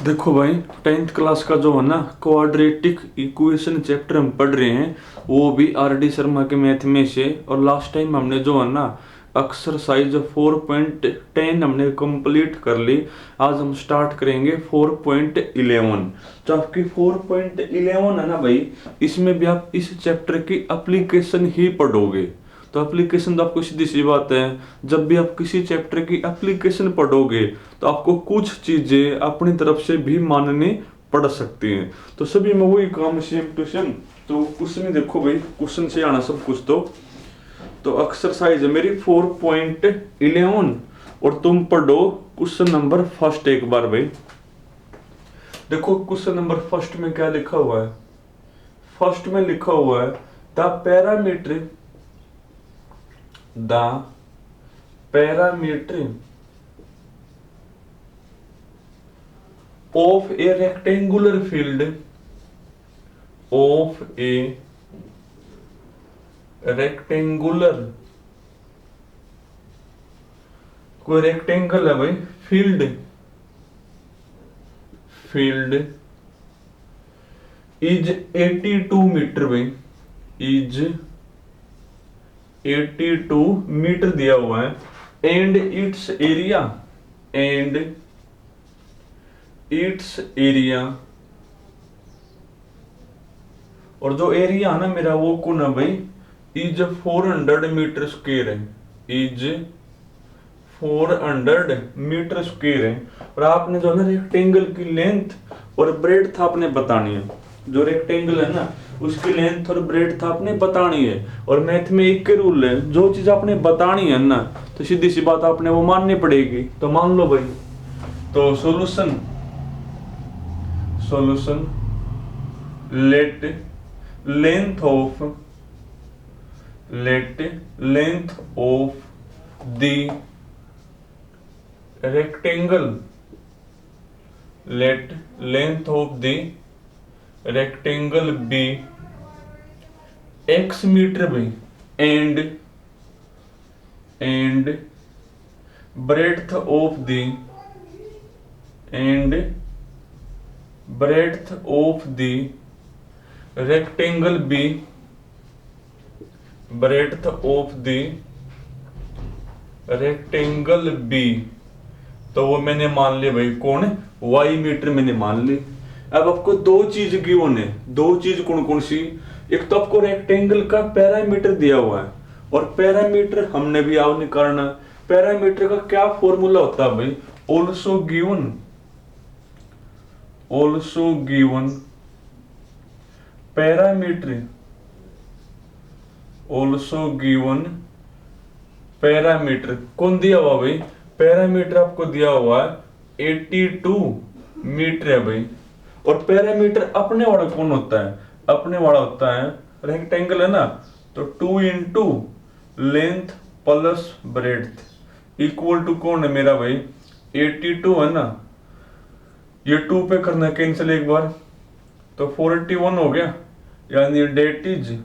देखो भाई, 10th class का जो है ना क्वाड्रेटिक इक्वेशन चैप्टर हम पढ़ रहे हैं, वो भी आर डी शर्मा के मैथ में से। और लास्ट टाइम हमने जो है ना एक्सरसाइज 4.10 हमने कंप्लीट कर ली। आज हम स्टार्ट करेंगे 4.11। तो आपकी 4.11 है ना भाई, इसमें भी आप इस चैप्टर की एप्लीकेशन ही पढ़ोगे। तो एप्लीकेशन तो आपको सीधी सी बात है, जब भी आप किसी चैप्टर की एप्लीकेशन पढ़ोगे तो आपको कुछ चीजें अपनी तरफ से भी माननी पड़ सकती हैं। तो सभी में वही काम, सेम टू सेम। तो क्वेश्चन देखो भाई, क्वेश्चन से आना सब कुछ। तो एक्सरसाइज है मेरी 4.11 और तुम पढ़ो क्वेश्चन नंबर फर्स्ट एक बार भाई। देखो क्वेश्चन नंबर फर्स्ट में क्या लिखा हुआ है। फर्स्ट में लिखा हुआ है the parameter of a rectangular field कोई रेक्टेंगल है भाई, फील्ड इज 82 मीटर भाई, इज 82 मीटर दिया हुआ है। एंड इट्स एरिया और जो एरिया है ना मेरा वो कौन है भाई, इज 400 मीटर स्क्वायर है, इज 400 मीटर स्क्वायर है। और आपने जो है ना रेक्टेंगल की लेंथ और ब्रेड्थ आपने बतानी है। जो रेक्टेंगल है ना उसकी लेंथ और ब्रेड्थ आपने बतानी है। और मैथ में एक के रूल है, जो चीज आपने बतानी है ना तो सीधी सी बात आपने वो माननी पड़ेगी। तो मान लो भाई। तो solution let length of the rectangle be x metre भाई, एंड breadth of the rectangle B, तो वो मैंने मान लिया भाई कौन, y मीटर मैंने मान ली। अब आपको दो चीज गिवन है, दो चीज कौन कौन सी। एक तो आपको रेक्टेंगल का पैरामीटर दिया हुआ है, और पैरामीटर हमने भी आओ निकालना। पैरामीटर का क्या फॉर्मूला होता है भाई, ऑल्सो गिवन पैरामीटर कौन दिया हुआ भाई, पैरामीटर आपको दिया हुआ है 82 मीटर है भाई। और पैरामीटर अपने वाला कौन होता है, अपने वाला होता है रेक्टेंगल है ना, तो 2 into length plus breadth equal to कौन है मेरा भाई 82 है ना। ये 2 पे करना है कैंसिल एक बार, तो 41 हो गया। यानी that is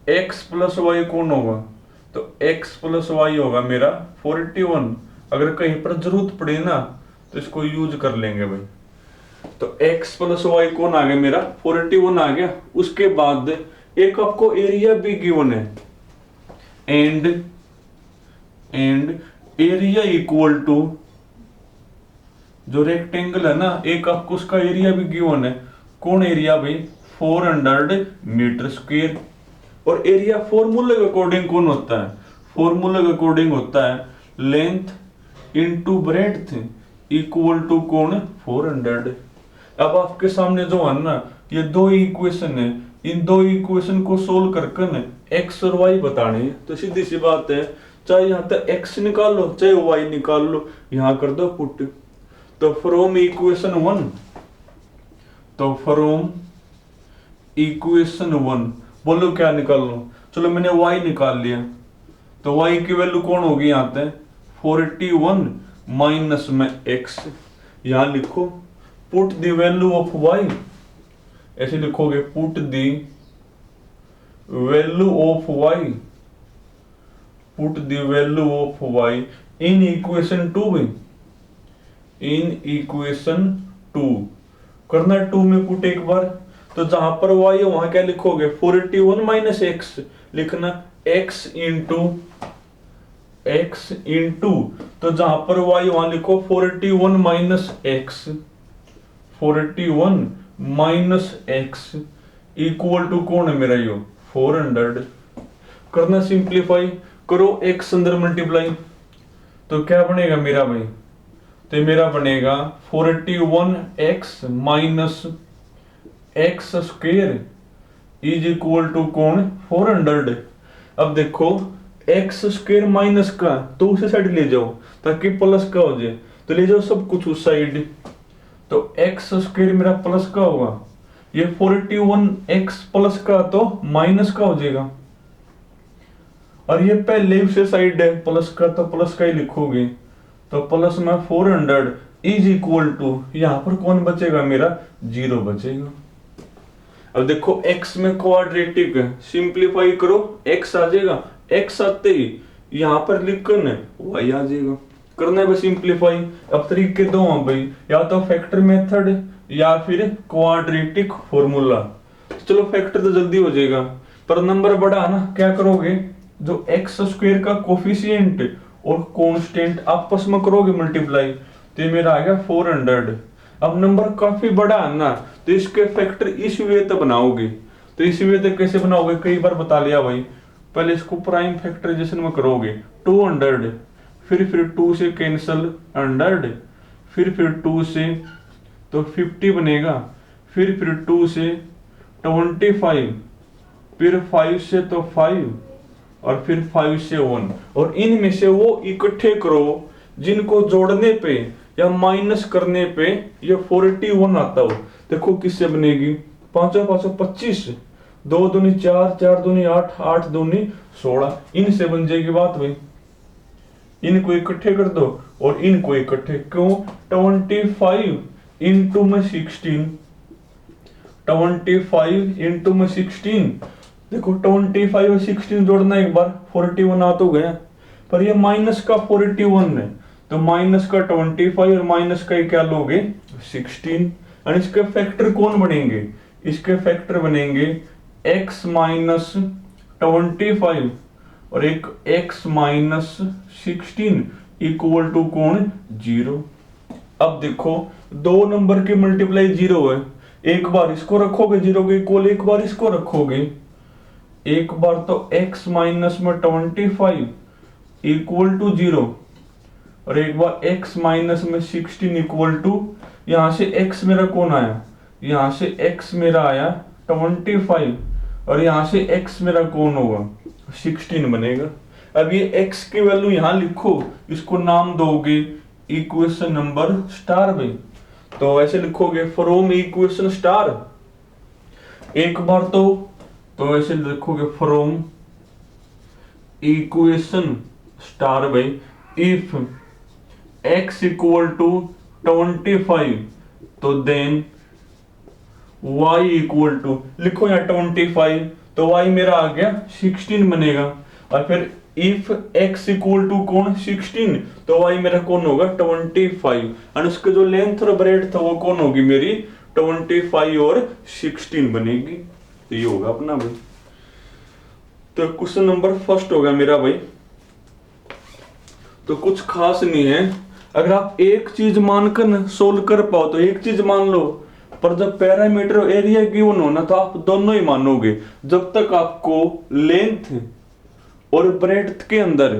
x plus y कौन होगा, तो x प्लस वाई होगा मेरा 41। अगर कहीं पर जरूरत पड़े ना तो इसको यूज कर लेंगे भाई। तो x प्लस वाई कौन आ गया मेरा 41 आ गया। उसके बाद एक आपको एरिया भी गिवन है, एंड एरिया इक्वल टू, जो रेक्टेंगल है ना एक आपको उसका एरिया भी गिवन है। कौन एरिया भाई 400 मीटर स्क्वायर। और एरिया फॉर्मूले के अकॉर्डिंग कौन होता है, फॉर्मूले के अकॉर्डिंग होता है length into breadth equal to कौन 400। अब आपके सामने जो है ना ये दो इक्वेशन है, इन दो इक्वेशन को सोल्व करके ना x और y बतानी है। तो सीधी सी बात है, चाहे यहाँ तक x निकाल लो चाहे y निकाल लो, यहाँ कर दो पुट। तो फ्रॉम इक्वेशन 1 बोलो क्या निकाल लो। चलो मैंने y निकाल लिया, तो y की वैल्यू कौन होगी यहाँ पे 41 माइनस में x। यहां लिखो put the value of y, ऐसे लिखोगे put the value of y in equation two भाई, इन इक्वेशन टू करना, टू में पुट एक बार, तो जहां पर y है वहां क्या लिखोगे 41 माइनस एक्स, लिखना x इंटू एक्स इंटू, तो जहां पर y वहां लिखो 41 minus x, 41 minus x equal to कौन है मेरा यो 400। करना सिंप्लीफाई, करो x अंदर मल्टीप्लाई, तो क्या बनेगा मेरा भाई, तो मेरा बनेगा 41x minus x square is equal to कौन 400। अब देखो एक्स स्क्वेयर माइनस का तो उसे साइड ले जाओ ताकि प्लस का हो जाए, तो ले जाओ सब कुछ उस साइड, तो एक्स स्क्वेयर मेरा प्लस का होगा, ये 41x प्लस का तो माइनस का हो जाएगा, और ये पहले उसे साइड है प्लस का तो प्लस का ही लिखोगे, तो प्लस में 400 इज इक्वल टू, यहां पर कौन बचेगा मेरा 0 बचेगा। अब देखो x में क्वाड्रेटिक है, सिंप्लीफाई करो x आ जाएगा, x आते ही यहां पर लिख करना y आ जाएगा, करना है बस सिंप्लीफाई। अब तरीके दो हैं भाई, या तो फैक्टर मेथड या फिर क्वाड्रेटिक फॉर्मूला, चलो फैक्टर तो जल्दी हो जाएगा, पर नंबर बड़ा है ना, क्या करोगे जो एक्स स्क्वायर का कोफिशिएंट और कांस्टेंट आपस में करोगे मल्टीप्लाई, तो ये मेरा आ गया 400। अब नंबर काफी बड़ा है ना, तो इसके फैक्टर इस वे तो बनाओगे, तो इस वे तो कैसे बनाओगे कई बार बता लिया भाई, पहले इसको प्राइम फैक्टराइजेशन में करोगे 200, फिर 2 से कैंसल 100, फिर 2 से तो 50 बनेगा, फिर 2 से 25, फिर 5 से तो 5, और फिर 5 से 1, और इनमें से वो इकट्ठे करो जिनको जोड़ने पे या माइनस करने पे ये 41 आता हो। देखो किससे बनेगी, 5 5 25, 2 दूनी 4, 4 दूनी 8, 8 दूनी 16, इनसे बन जाएगी बात भाई। इनको इकट्ठे कर दो और इनको इकट्ठे, क्यों 25 इंटू में 16, 25 इंटू में 16, देखो 25 और 16 जोड़ना एक बार 41 आ तो गया, पर ये माइनस का 41 है, तो माइनस का 25 और माइनस का क्या लोगे 16, और इसके फैक्टर कौन बनेंगे, इसके फैक्टर बनेंगे x माइनस 25 और एक x माइनस 16 इक्वल टू कौन 0। अब देखो दो नंबर की मल्टीप्लाई 0 है, एक बार इसको रखोगे 0 के इक्वल, एक बार इसको रखोगे, एक बार तो x माइनस में 25 इक्वल टू 0, और एक बार x माइनस में 16 इक्वल टू, यहां से x मेरा कौन आया, यहां से x मेरा आया 25, और यहां से x मेरा कौन होगा 16 बनेगा। अब ये x की वैल्यू यहां लिखो, इसको नाम दोगे इक्वेशन नंबर स्टार में, तो ऐसे लिखोगे फ्रॉम इक्वेशन स्टार, एक बार तो ऐसे लिखोगे फ्रॉम इक्वेशन स्टार भाई, इफ x इक्वल टू 25 तो देन y इक्वल टू, लिखो यहाँ 25 तो y मेरा आ गया 16 बनेगा, और फिर इफ x इक्वल टू कौन 16 तो y मेरा कौन होगा 25, और उसके जो लेंथ और ब्रेड था वो कौन होगी मेरी 25 और 16 बनेगी, तो ये होगा अपना भाई। तो क्वेश्चन नंबर फर्स्ट होगा मेरा भाई, तो कुछ खास नहीं है, अगर आप एक चीज मानकर सोल्व कर पाओ तो एक चीज मान लो, पर जब पैरामीटर एरिया गिवन हो ना तो आप दोनों ही मानोगे, जब तक आपको लेंथ और ब्रेड्थ के अंदर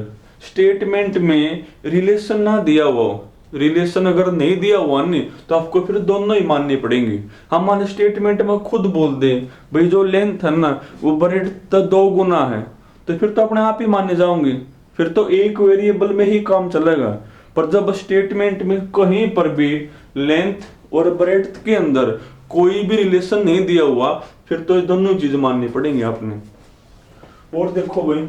स्टेटमेंट में रिलेशन ना दिया हुआ हो, रिलेशन अगर नहीं दिया हुआ नहीं तो आपको फिर दोनों ही मानने पड़ेंगे। हमारे स्टेटमेंट में खुद बोल दे भाई जो लेंथ है ना वो ब्रेड्थ 2 गुना है, तो फिर तो अपने आप ही माने जाओगे, फिर तो एक वेरिएबल में ही काम चलेगा। पर जब स्टेटमेंट में कहीं पर भी लेंथ और ब्रेड्थ के अंदर कोई भी रिलेशन नहीं दिया हुआ, फिर तो ये दोनों चीज माननी पड़ेंगे आपने। और देखो भाई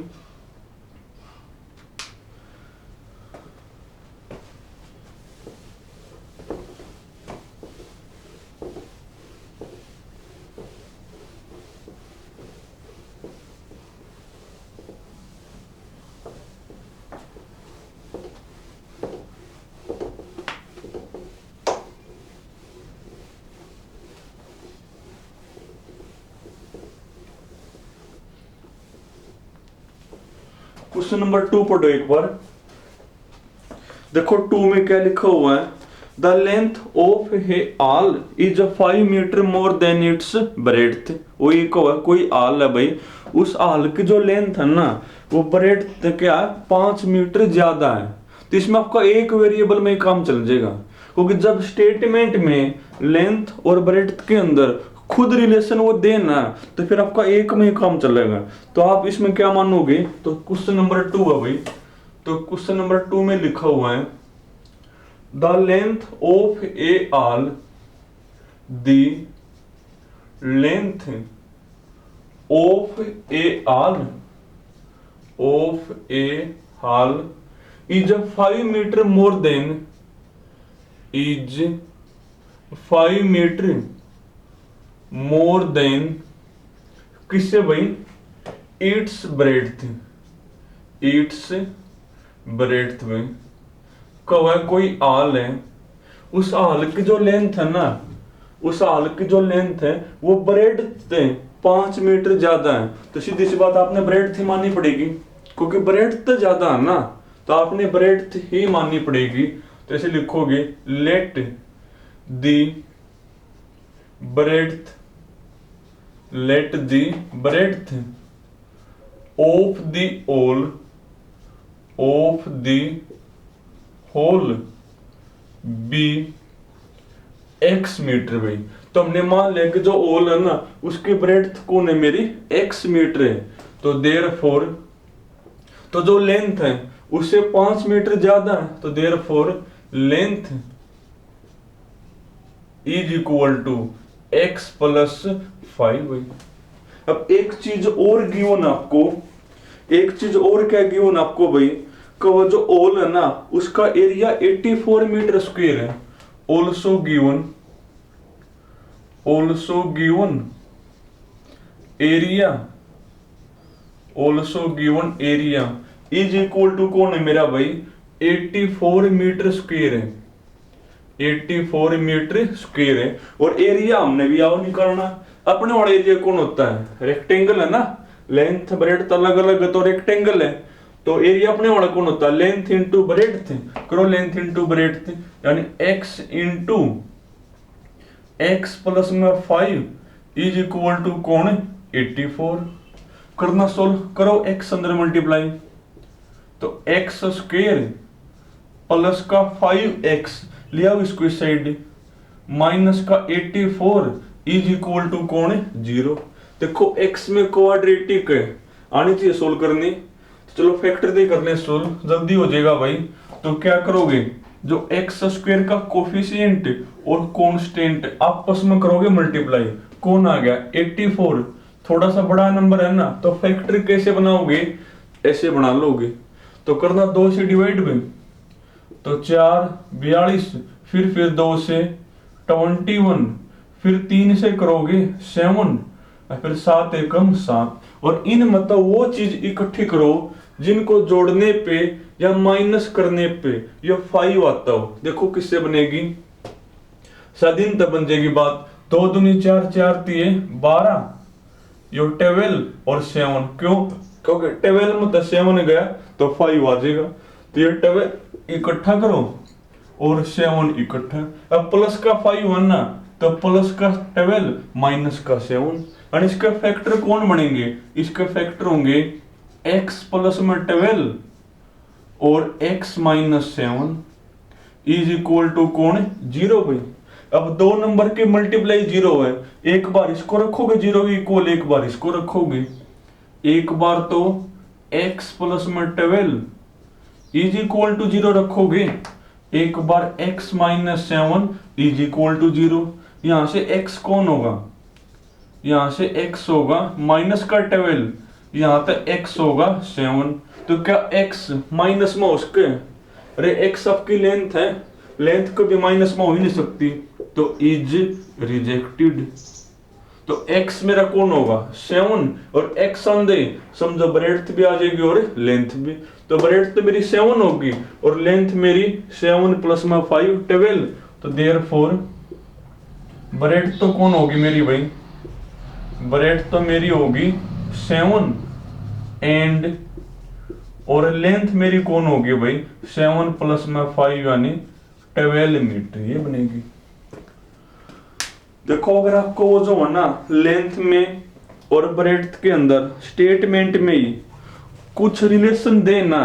क्वेश्चन नंबर 2 पढ़ो एक बार। देखो 2 में क्या लिखा हुआ है, the length of a hall is 5 metre more than its breadth. वो ये कहो है, कोई आल है भाई, उस आल की जो लेंथ है ना वो ब्रेड्थ क्या है 5 मीटर ज्यादा है। तो इसमें आपका एक वेरिएबल में काम चल जाएगा, क्योंकि जब स्टेटमेंट में लेंथ और ब्रेड्थ के अंदर खुद रिलेशन वो देना तो फिर आपका एक में ही काम चलेगा। तो आप इसमें क्या मानोगे, तो क्वेश्चन नंबर 2 है भाई। तो क्वेश्चन नंबर 2 में लिखा हुआ है the length of a hall, the length of a hall is 5 metre more than, is 5 metre more than किससे भाई, इट्स ब्रेड्थ, इट्स ब्रेड्थ में कहो है कोई आल है, उस आल की जो लेंथ है ना, उस आल की जो लेंथ है वो ब्रेड्थ 5 मीटर ज्यादा है। तो सीधी सी बात आपने ब्रेड्थ ही माननी पड़ेगी, क्योंकि ब्रेड्थ ज्यादा है ना, तो आपने ब्रेड्थ ही माननी पड़ेगी। तो ऐसे लिखोगे let the breadth, let the breadth of the hall, of the hall be x metre भाई। तो हमने मान लिया कि जो ओल है ना उसकी ब्रेड्थ कौन है मेरी, x मीटर है। तो देयरफॉर, तो जो लेंथ है उससे 5 मीटर ज्यादा है, तो therefore length is equal to x plus 5 भाई। अब एक चीज और गिवन आपको, एक चीज और क्या गिवन आपको भाई, कि वो जो ओल है ना उसका एरिया 84 मीटर स्क्वायर है। Also given area, also given area is equal to कौन है मेरा भाई, 84 मीटर स्क्वायर है, 84 मीटर स्क्वायर है। और एरिया हमने भी आओ निकालना, अपने वाला एरिया कौन होता है, रेक्टेंगल है ना, लेंथ ब्रेड्थ अलग अलग है तो रेक्टेंगल है। तो एरिया अपने वाला कौन होता है, लेंथ इंटू ब्रेड्थ, करो लेंथ इंटू ब्रेड्थ, यानी x इंटू x प्लस में 5 इज इक्वल टू कौन 84। करना सोल्व करो, x अंदर मल्टीप्लाई, तो x स्क्वायर प्लस का 5x लिया इसको इस साइड, माइनस का 84 इज इक्वल टू कौन 0। देखो x में क्वाड्रेटिक है, आनी चाहिए सोल्व करनी। चलो फैक्टर दे कर ले सोल्व, जल्दी हो जाएगा भाई। तो क्या करोगे, जो x स्क्वायर का कोफिशिएंट और कांस्टेंट आपस में करोगे मल्टीप्लाई, कौन आ गया 84, थोड़ा सा बड़ा नंबर है ना, तो फैक्टर कैसे बनाओगे, ऐसे बना लोगे। तो करना 2 से डिवाइड में, तो 4 42, फिर 2 से 21, फिर 3 से करोगे 7, फिर 7 एकम 7। और इन मतलब वो चीज इकट्ठी करो जिनको जोड़ने पे या माइनस करने पे ये 5 आता हो। देखो किससे बनेगी, सदिन तब बन जाएगी बात। 2 दूनी 4, 4 3 12, यो 12 और 7, क्यों, क्योंकि 12 में तो 7 गया तो 5 आ जाएगा। तो ये 12 इकट्ठा करो और 7 इकट्ठा, अब प्लस का 5 है ना, तो प्लस का 12 माइनस का 7, और इसके फैक्टर कौन बनेंगे, इसके फैक्टर होंगे x प्लस में 12 और x minus 7 is equal to कौन 0 भाई। अब 2 नंबर के मल्टीप्लाई 0 है, एक बार इसको रखोगे 0 के इक्वल, एक बार इसको रखोगे, एक बार तो x प्लस में 12 इज इक्वल टू 0 रखोगे, एक बार x minus 7 is equal to 0। यहां से x कौन होगा, यहां से x होगा माइनस का 12, यहां तक x होगा 7। तो क्या x माइनस में हो सके, अरे x आपकी लेंथ है, लेंथ कभी माइनस में हो ही नहीं सकती, तो इज रिजेक्टेड। तो x मेरा कौन होगा 7, और x अंदे समझो ब्रेड्थ भी आ जाएगी और लेंथ भी। तो ब्रेड्थ तो मेरी 7 होगी और लेंथ मेरी 7 प्लस में 5 12। तो देयरफॉर ब्रेड्थ तो कौन होगी मेरी भाई, ब्रेड्थ तो मेरी होगी 7 एंड और लेंथ मेरी कौन होगी भाई 7 प्लस में 5 यानी 12 मीटर ये बनेगी। देखो अगर आपको वो जो है ना लेंथ में और ब्रेड्थ के अंदर स्टेटमेंट में ही कुछ रिलेशन देना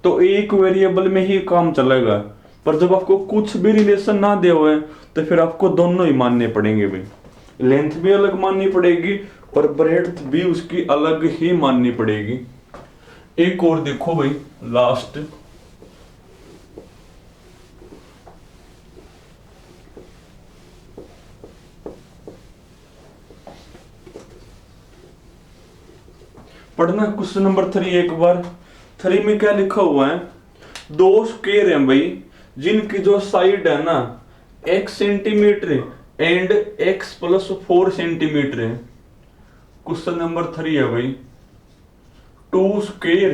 तो एक वेरिएबल में ही काम चलेगा, पर जब आपको कुछ भी रिलेशन ना दे हुए तो फिर आपको दोनों ही मानने पड़ेंगे भाई, लेंथ भी अलग माननी पड़ेगी और ब्रेड्थ भी उसकी अलग ही माननी पड़ेगी। एक और देखो भाई लास्ट, पढ़ना क्वेश्चन नंबर 3 एक बार। 3 में क्या लिखा हुआ है, दो स्क्वायर हैं भाई जिनकी जो साइड है ना x centimetre and x plus 4 centimetre है। क्वेश्चन नंबर 3 है भाई, टू स्क्वायर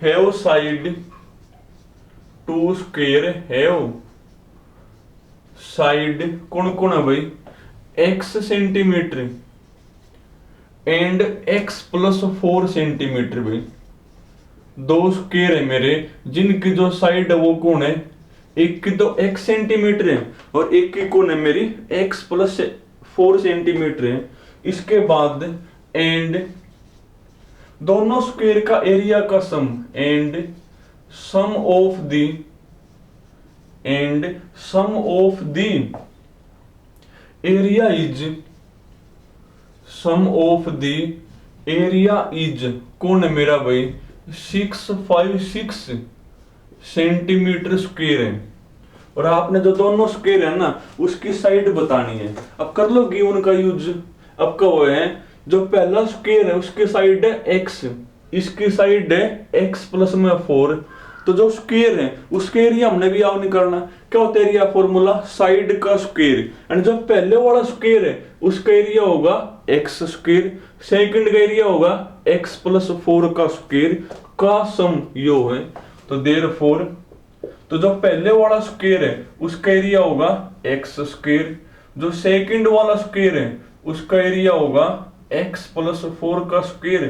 हैव साइड कौन कौन है भाई x centimetre and x plus 4 centimetre भाई। दो स्क्वायर है मेरे जिनकी जो साइड है वो कौन है, एक की तो x सेंटीमीटर है और एक की कौन है मेरी x प्लस 4 सेंटीमीटर है। इसके बाद एंड दोनों स्क्वायर का एरिया का sum and sum of the area is कौन है मेरा भाई 656 सेंटीमीटर स्क्वायर है। और आपने जो दोनों स्क्वायर है ना उसकी साइड बतानी है। अब कर लो गिवन का यूज। अब कहो है जो पहला स्क्वायर है उसकी साइड है x, इसकी साइड है x प्लस में 4, तो जो स्क्वायर है उसके एरिया हमने भी याद नहीं करना। क्या होता है एरिया फॉर्मूला साइड का स्क्वायर, एंड जो पहले वाला स्क्वायर है उसका एरिया होगा x स्क्वायर, सेकंड का एरिया होगा x प्लस 4 का स्क्वायर का सम यो है। तो देयरफॉर तो जो पहले वाला स्क्वायर है उसका एरिया होगा x स्क्वायर, जो सेकंड वाला स्क्वायर है उसका एरिया होगा x प्लस 4 का स्क्वायर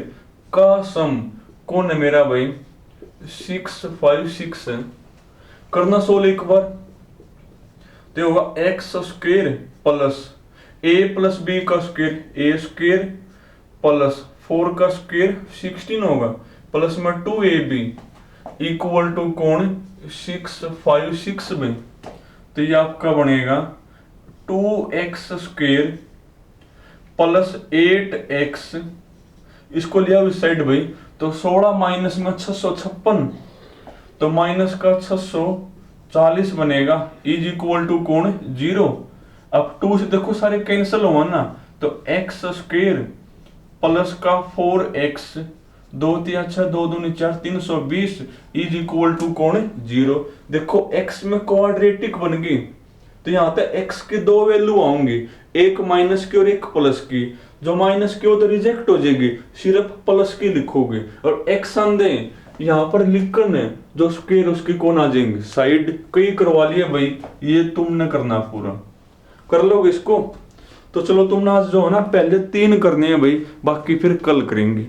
का सम कौन है मेरा भाई 656 है। करना सोल्व एक बार, तो होगा x square plus a plus b का स्क्वायर a स्क्वायर प्लस 4 का स्क्वायर 16 होगा प्लस में 2ab इक्वल टू कौन 656 में। तो ये आपका बनेगा 2x स्क्वायर प्लस 8x, इसको लिया इस साइड भाई तो 16 माइनस में 656 तो माइनस का 640 बनेगा इज इक्वल टू कौन 0। अब 2 से देखो सारे कैंसिल हुआ ना, तो x स्क्वायर प्लस का 4x 2 3 6 2 2 4 320 इज इक्वल टू कौन 0। देखो x में क्वाड्रेटिक बन गई, तो यहाँ पे x की दो वैल्यू आऊंगी, एक माइनस की और एक प्लस की। जो माइनस की हो तो रिजेक्ट हो जाएगी, सिर्फ प्लस की लिखोगे। और x आंदे यहाँ पर लिखकर है जो स्क्वायर उसकी कौन आ जाएंगे साइड। कई करवा लिया भाई, ये तुमने करना पूरा कर लोगे इसको। तो चलो तुमने आज जो है ना पहले 3 करने हैं भाई, बाकी फिर कल करेंगे।